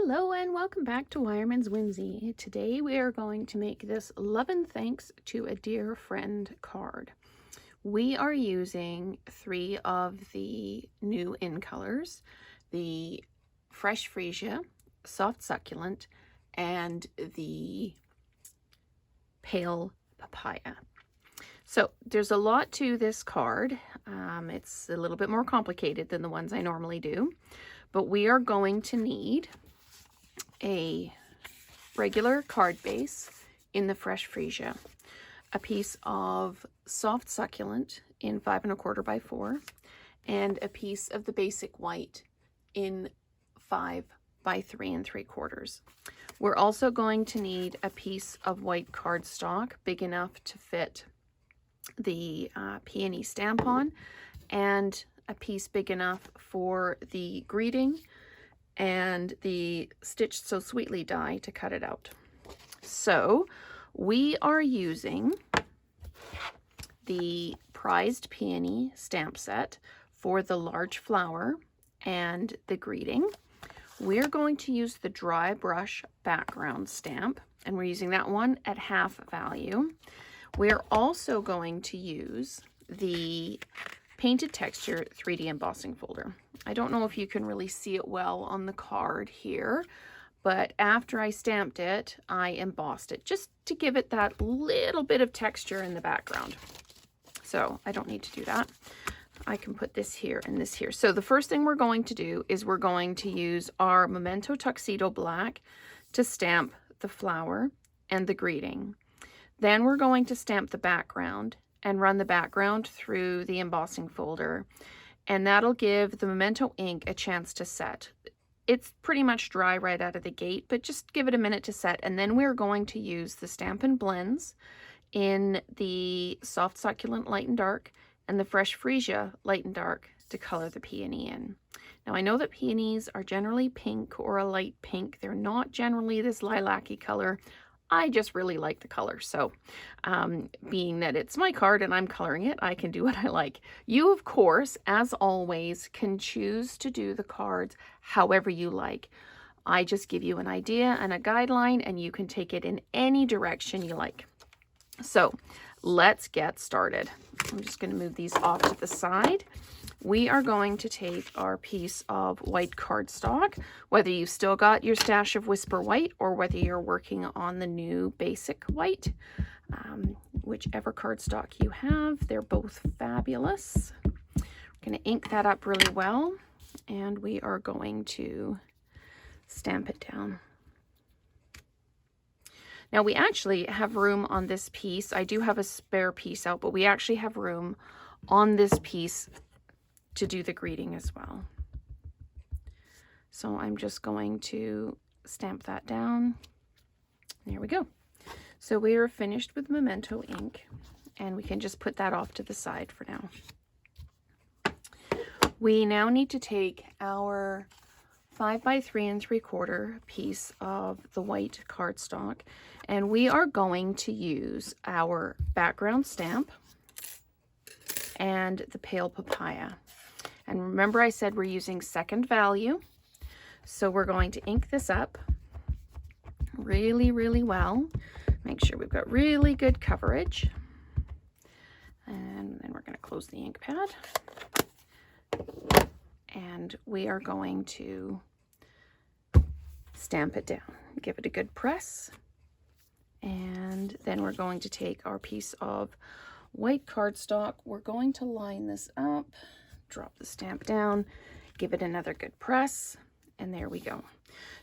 Hello and welcome back to Wireman's Whimsy. Today we are going to make this Love and Thanks to a Dear Friend card. We are using 3 of the new in colors, the Fresh Freesia, Soft Succulent, and the Pale Papaya. So there's a lot to this card. It's a little bit more complicated than the ones I normally do, but we are going to need a regular card base in the Fresh Freesia, a piece of Soft Succulent in 5 1/4 by 4, and a piece of the basic white in 5 by 3 3/4. We're also going to need a piece of white cardstock big enough to fit the peony stamp on, and a piece big enough for the greeting and the Stitched So Sweetly die to cut it out. So we are using the Prized Peony stamp set for the large flower and the greeting. We're going to use the Drybrush Background stamp, and we're using that one at half value. We're also going to use the Painted Texture 3D embossing folder. I don't know if you can really see it well on the card here, but after I stamped it, I embossed it just to give it that little bit of texture in the background. So I don't need to do that. I can put this here and this here. So the first thing we're going to do is we're going to use our Memento Tuxedo Black to stamp the flower and the greeting. Then we're going to stamp the background and run the background through the embossing folder, and that'll give the Memento ink a chance to set. It's pretty much dry right out of the gate, but just give it a minute to set. And then we're going to use the Stampin' Blends in the Soft Succulent Light and Dark and the Fresh Freesia Light and Dark to color the peony in. Now I know that peonies are generally pink or a light pink. They're not generally this lilac-y color. I just really like the color, so being that it's my card and I'm coloring it, I can do what I like. You, of course, as always, can choose to do the cards however you like. I just give you an idea and a guideline, and you can take it in any direction you like. So let's get started. I'm just going to move these off to the side. We are going to take our piece of white cardstock, whether you've still got your stash of Whisper White or whether you're working on the new basic white. Whichever cardstock you have, they're both fabulous. We're going to ink that up really well, and we are going to stamp it down. Now we actually have room on this piece. I do have a spare piece out, but we actually have room on this piece to do the greeting as well. So I'm just going to stamp that down. There we go. So we are finished with Memento ink, and we can just put that off to the side for now. We now need to take our 5 by 3 3/4 piece of the white cardstock, and we are going to use our background stamp and the Pale Papaya. And remember, I said we're using second value, so we're going to ink this up really, really well. Make sure we've got really good coverage. And then we're going to close the ink pad. And we are going to stamp it down. Give it a good press. And then we're going to take our piece of white cardstock. We're going to line this up. Drop the stamp down, give it another good press, and there we go.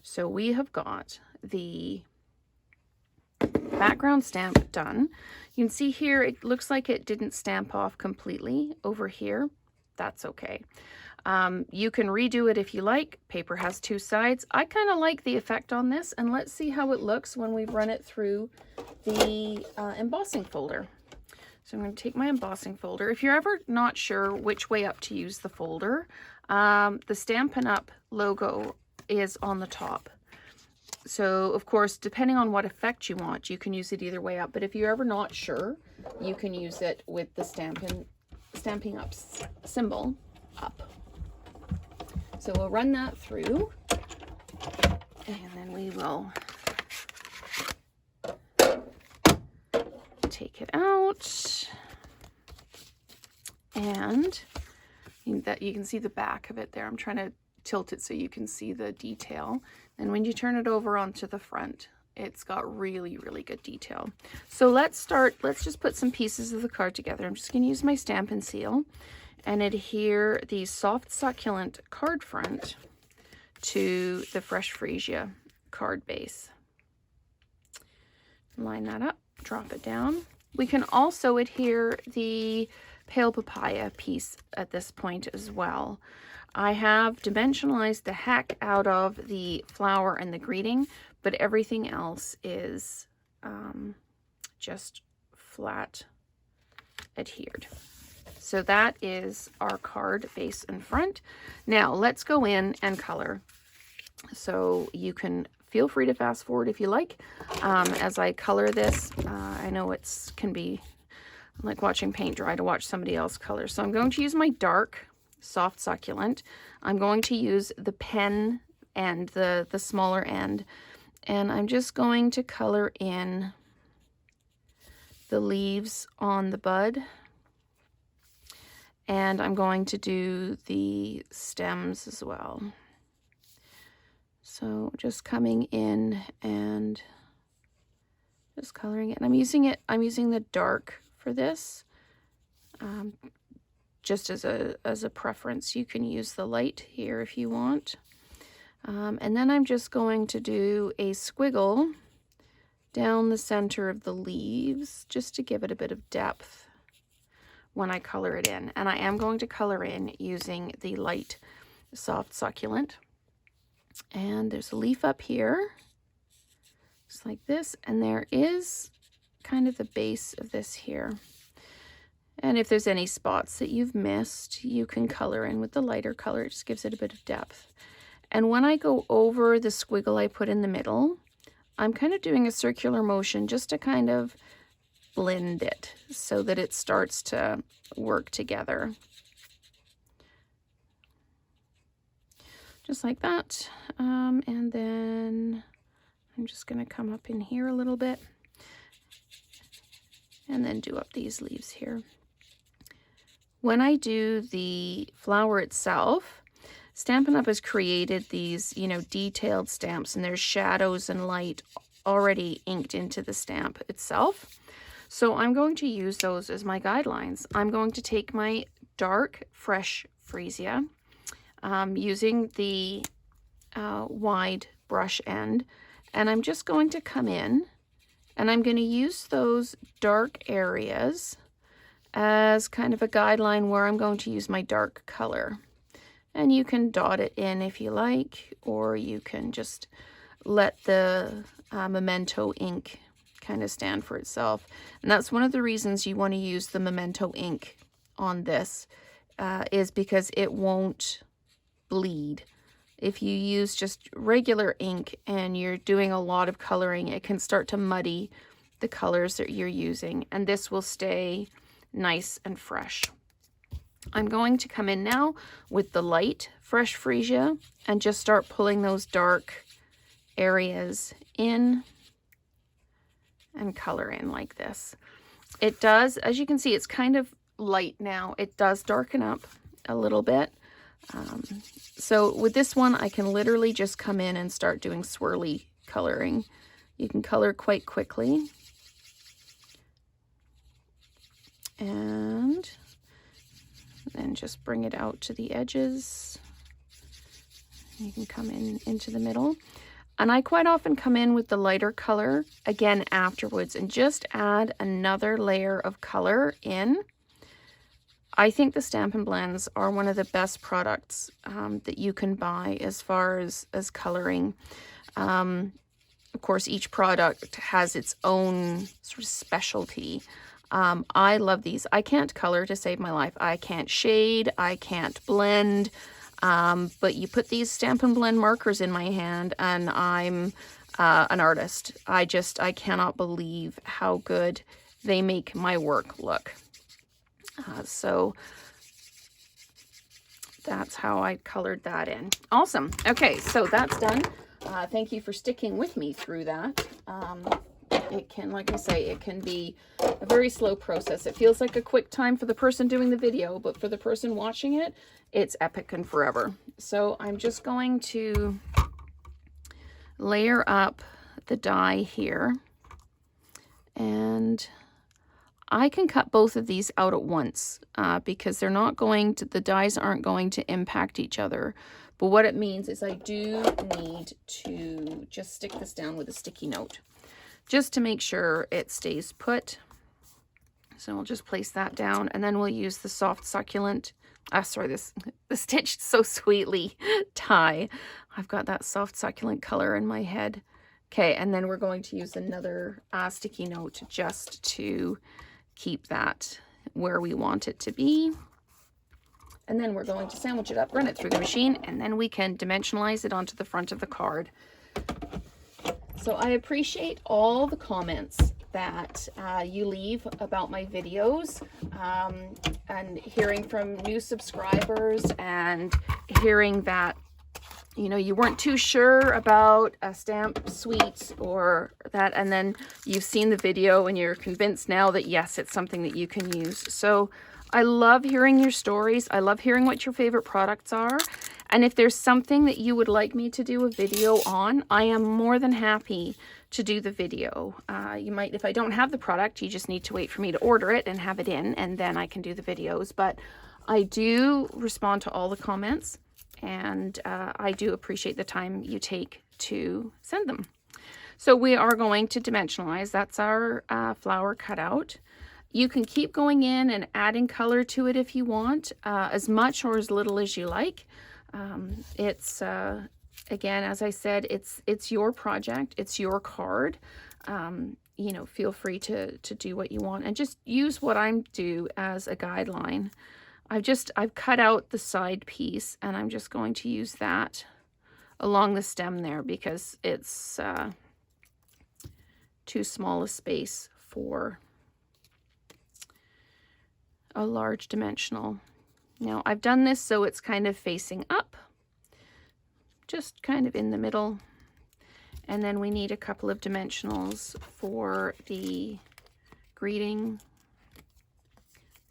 So we have got the background stamp done. You can see here it looks like it didn't stamp off completely over here. That's okay. You can redo it if you like. Paper has 2 sides. I kind of like the effect on this, and let's see how it looks when we run it through the embossing folder. So I'm going to take my embossing folder. If you're ever not sure which way up to use the folder, the Stampin' Up! Logo is on the top. So, of course, depending on what effect you want, you can use it either way up. But if you're ever not sure, you can use it with the Stampin' Up! Symbol up. So we'll run that through. And then we will take it out. And that you can see the back of it there. I'm trying to tilt it so you can see the detail. And when you turn it over onto the front, it's got really, really good detail. So let's just put some pieces of the card together. I'm just going to use my Stampin' Seal and adhere the soft succulent card front to the Fresh Freesia card base. Line that up, drop it down. We can also adhere the Pale Papaya piece at this point as well. I have dimensionalized the heck out of the flower and the greeting, but everything else is just flat adhered. So that is our card base and front. Now let's go in and color. So you can feel free to fast forward if you like. As I color this, I know it's can be like watching paint dry to watch somebody else color. So I'm going to use my dark soft succulent. I'm going to use the pen end, the smaller end, and I'm just going to color in the leaves on the bud, and I'm going to do the stems as well. So just coming in and just coloring it. And I'm using the dark for this. Just as a preference, you can use the light here if you want. And then I'm just going to do a squiggle down the center of the leaves just to give it a bit of depth when I color it in. And I am going to color in using the light soft succulent. And there's a leaf up here, just like this, and there is kind of the base of this here. And if there's any spots that you've missed, you can color in with the lighter color. It just gives it a bit of depth. And when I go over the squiggle I put in the middle, I'm kind of doing a circular motion just to kind of blend it so that it starts to work together. Just like that. And then I'm just going to come up in here a little bit and then do up these leaves here. When I do the flower itself, Stampin' Up! Has created these, detailed stamps, and there's shadows and light already inked into the stamp itself. So I'm going to use those as my guidelines. I'm going to take my dark Fresh Freesia, using the wide brush end, and I'm just going to come in and I'm going to use those dark areas as kind of a guideline where I'm going to use my dark color. And you can dot it in if you like, or you can just let the Memento ink kind of stand for itself. And that's one of the reasons you want to use the Memento ink on this, is because it won't bleed. If you use just regular ink and you're doing a lot of coloring, it can start to muddy the colors that you're using, and this will stay nice and fresh. I'm going to come in now with the light Fresh Freesia and just start pulling those dark areas in and color in like this. It does, as you can see, it's kind of light now. It does darken up a little bit. So with this one, I can literally just come in and start doing swirly coloring. You can color quite quickly. And then just bring it out to the edges. You can come in into the middle. And I quite often come in with the lighter color again afterwards and just add another layer of color in. I think the Stampin' Blends are one of the best products that you can buy as far as coloring. Of course, each product has its own sort of specialty. I love these. I can't color to save my life. I can't shade. I can't blend. But you put these Stampin' Blend markers in my hand and I'm an artist. I cannot believe how good they make my work look. So that's how I colored that in. Awesome. Okay, so that's done. Thank you for sticking with me through that. It can, like I say, it can be a very slow process. It feels like a quick time for the person doing the video, but for the person watching it, it's epic and forever. So I'm just going to layer up the die here, and I can cut both of these out at once because they're not going to, the dies aren't going to impact each other. But what it means is I do need to just stick this down with a sticky note just to make sure it stays put. So we'll just place that down, and then we'll use the soft succulent, the Stitched So Sweetly tie. I've got that soft succulent color in my head. Okay, and then we're going to use another sticky note just to keep that where we want it to be. And then we're going to sandwich it up, run it through the machine, and then we can dimensionalize it onto the front of the card. So I appreciate all the comments that you leave about my videos, and hearing from new subscribers and hearing that, you know, you weren't too sure about a stamp suite or that, and then you've seen the video and you're convinced now that yes, it's something that you can use. So I love hearing your stories. I love hearing what your favorite products are. And if there's something that you would like me to do a video on, I am more than happy to do the video. You might, if I don't have the product, you just need to wait for me to order it and have it in, and then I can do the videos. But I do respond to all the comments, and I do appreciate the time you take to send them. So we are going to dimensionalize. That's our flower cutout. You can keep going in and adding color to it if you want, as much or as little as you like. It's again, as I said, it's your project, it's your card. You know, feel free to do what you want, and just use what I'm do as a guideline. I've cut out the side piece, and I'm just going to use that along the stem there because it's too small a space for a large dimensional. Now I've done this so it's kind of facing up, just kind of in the middle. And then we need a couple of dimensionals for the greeting.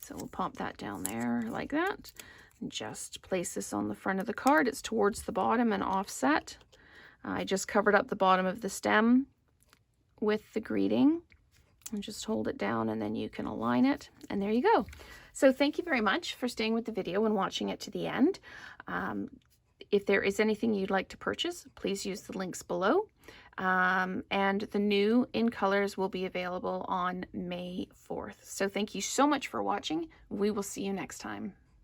So we'll pop that down there like that. And just place this on the front of the card. It's towards the bottom and offset. I just covered up the bottom of the stem with the greeting. And just hold it down, and then you can align it. And there you go. So thank you very much for staying with the video and watching it to the end. If there is anything you'd like to purchase, please use the links below. And the new in colors will be available on May 4th. So thank you so much for watching. We will see you next time.